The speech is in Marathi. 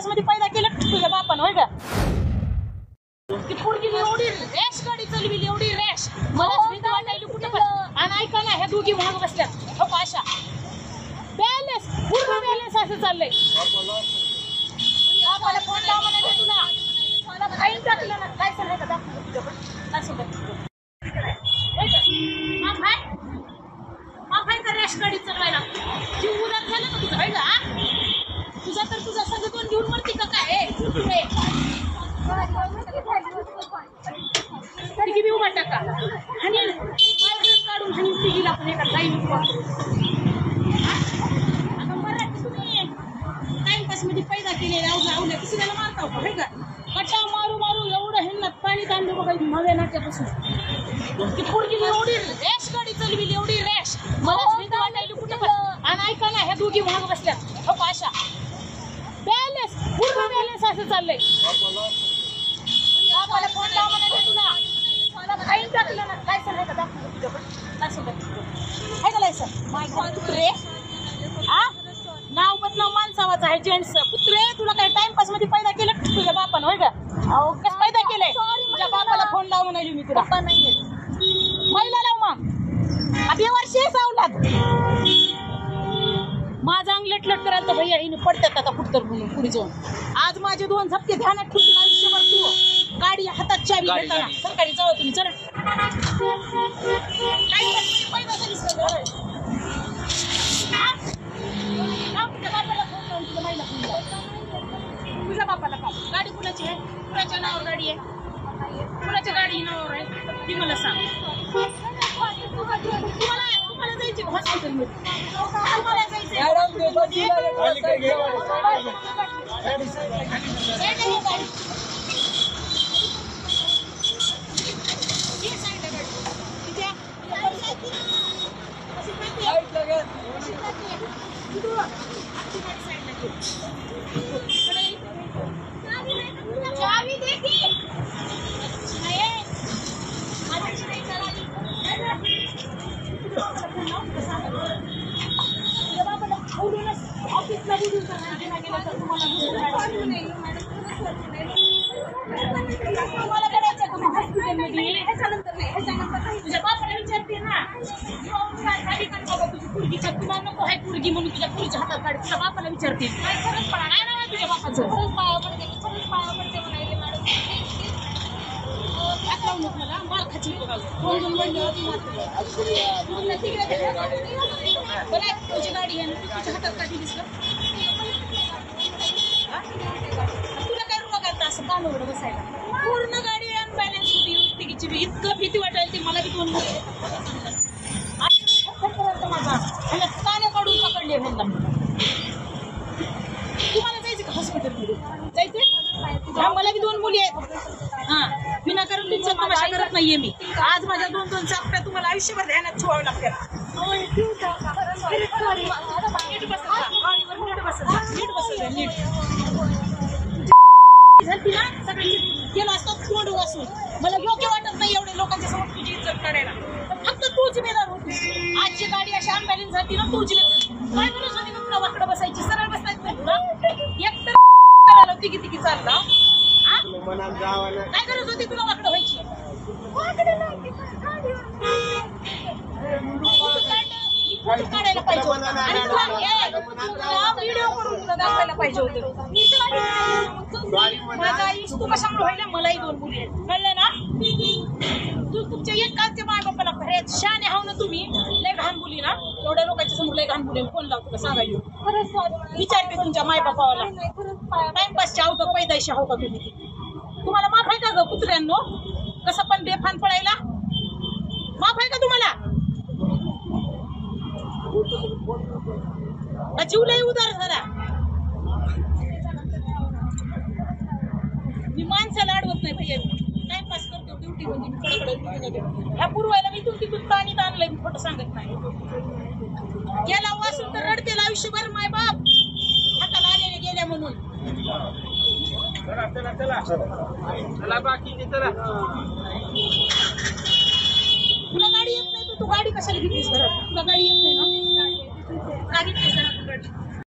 मध्ये पैदा केलं तुझ्या बापानं होय का? ती पोरगी एवढी रॅश गाडी चालविली, एवढी रॅश मला भीती वाटायली कुठं पण. आणि ऐका ना, ह्या दोघी महाग बसल्यात हो अशा बॅलन्स, पूर्ण बॅलन्स असं चाललंय. बापाला फोन लावा म्हणाले तुला, मला फाईन टाकलं ना. काय सांगायचं दाखव तुझ्याकडे काय सांगायचं माफाय का रॅश गाडी चालवायला? जीव उदार झालं का तुझं आहे का? तुझा तर तुझा संघ दोन घेऊन मरती का काय? तिघी उभा टाका आणि काढून आणि तिघीला पण एका लाईन आता मराठी तुम्ही टाइमपास मध्ये पैदा केलेल्या आवल्या दुसऱ्याला मारता होता हे का? कटा मारू मारू एवढं हिंमत पाणी तांदूळ बघा नव्या नाट्यापासून. ती पोरगी एवढी रॅश गाडी चालविली, एवढी रॅश मला भीती वाटायली कुठं पण. आणि ऐका ना, ह्या दोघी महाग बसल्यात हो अशा बॅलन्स, पूर्ण बॅलन्स असं चाललंय. बापाला फोन लावा म्हणाले तुला, मला फाईन टाकलं ना. काय सांगायचं दाखव तुझ्याकडे काय सांगायचं आहे का लायसन? माय कुत्रे नाव बदनाव माणसावाचं आहे जेंट्स. कुत्रे तुला काय टाइमपास मध्ये पैदा केलं तुझ्या बापानं होय का? कसं पैदा केलंय? तुझ्या बापाला फोन लाव म्हणाली मी तुला. महिला लाव मग आता वर्षी सावलात माझा अंग लटलट करायला तर भैया हिने पडतात आता कुठतर म्हणून पुढे जाऊन. आज माझे दोन झपके ध्यानात ठेवतील आयुष्यभर. तू गाडी हातात चावी घेताना सरकारी जाऊ तुम्ही चल. तुझ्या बापाला का गाडी कुणाची आहे? कुणाच्या नावावर गाडी आहे? कुणाच्या गाडी नावावर आहे ती मला सांग. तुम्हाला जायचे हॉस्पिटलमध्ये? तुम्हाला जायचंय चावी देखी ऑफिसला बोलून तुम्हाला करायचं का मग हॉस्पिटलमध्ये? तुझ्या बापाला विचारते ना गाडी काढ बाबा तुझी पुरगीच्या, तुला नको आहे पुरगी म्हणून तुझ्या पुरीच्या हातात गाडी. तुझ्या बापाला विचारते काय नाव आहे तुझ्या बापाचं? पाया पडते म्हणाले मॅडम. मला माल खाची तुझी गाडी आहे तुझ्या हातात काढली दिसलं. तुला काय रोग आता असं कानवड बसायला? पूर्ण गाडी अनबॅलन्स होती तिघीची बी. इतकं भीती वाटायला ती मला बी दोन माझा काने काढून पकडले ह्यांना. तुम्हाला जायचं का हॉस्पिटलमध्ये? जायचंय? मला बी दोन मुली आहेत. हा विनाकारण तुमचा तमाशा करत नाहीये मी. आज माझ्या दोन दोन चापट्या तुम्हाला आयुष्यभर ध्यानात ठेवावं लागतात. केलं असतं तोंड वाचून. मला योग्य वाटत नाही एवढे लोकांच्या समोर तुझी इज्जत काढायला. फक्त तू जिम्मेदार होती. आजची गाडी अशी अनबॅलन्स झाली ना तू जिम्मेदार. काय गरज होती का तुला वाकडं बसायची? सरळ बसायचं नाही तुला. एकतर तिघी तिघी चालला काय गरज होती तुला वाकडं व्हायची? काढायला पाहिजे व्हिडिओ करून तुला दाखवायला पाहिजे होतं. माझा आयुष्य तू कशामुळे व्हायला? मलाही दोन मुली आहेत कळलं ना? तू तुमच्या एक कालच्या माय बापाला खऱ्यात शाने हाव ना तुम्ही. लय घाण बोली ना एवढ्या लोकांच्या समोर लय घाण बोली. फोन लावतो का सांगायचं? विचारते तुमच्या माय बापाला टाइमपासच्या आहो का पैदाशी आहो का तुम्ही? तुम्हाला माफ आहे का ग कुत्र्यांनो? कसं पण बेफान पडायला माफ आहे का तुम्हाला? जीव लय उदार झाला. मी माणसाला अडवत नाही भैया. टाइमपास करतो ड्युटी मध्ये. ह्या पूर्वायला मी तिथून पाणी आणलंय. मी खोटं सांगत नाही. गेला वासून तर रडतेला आयुष्यभर माय बाप हाताला आलेले गेल्या म्हणून. तुला गाडी येत नाही तू गाडी कशाला घेतलीस? तुला गाडी येत नाही ना? गाडी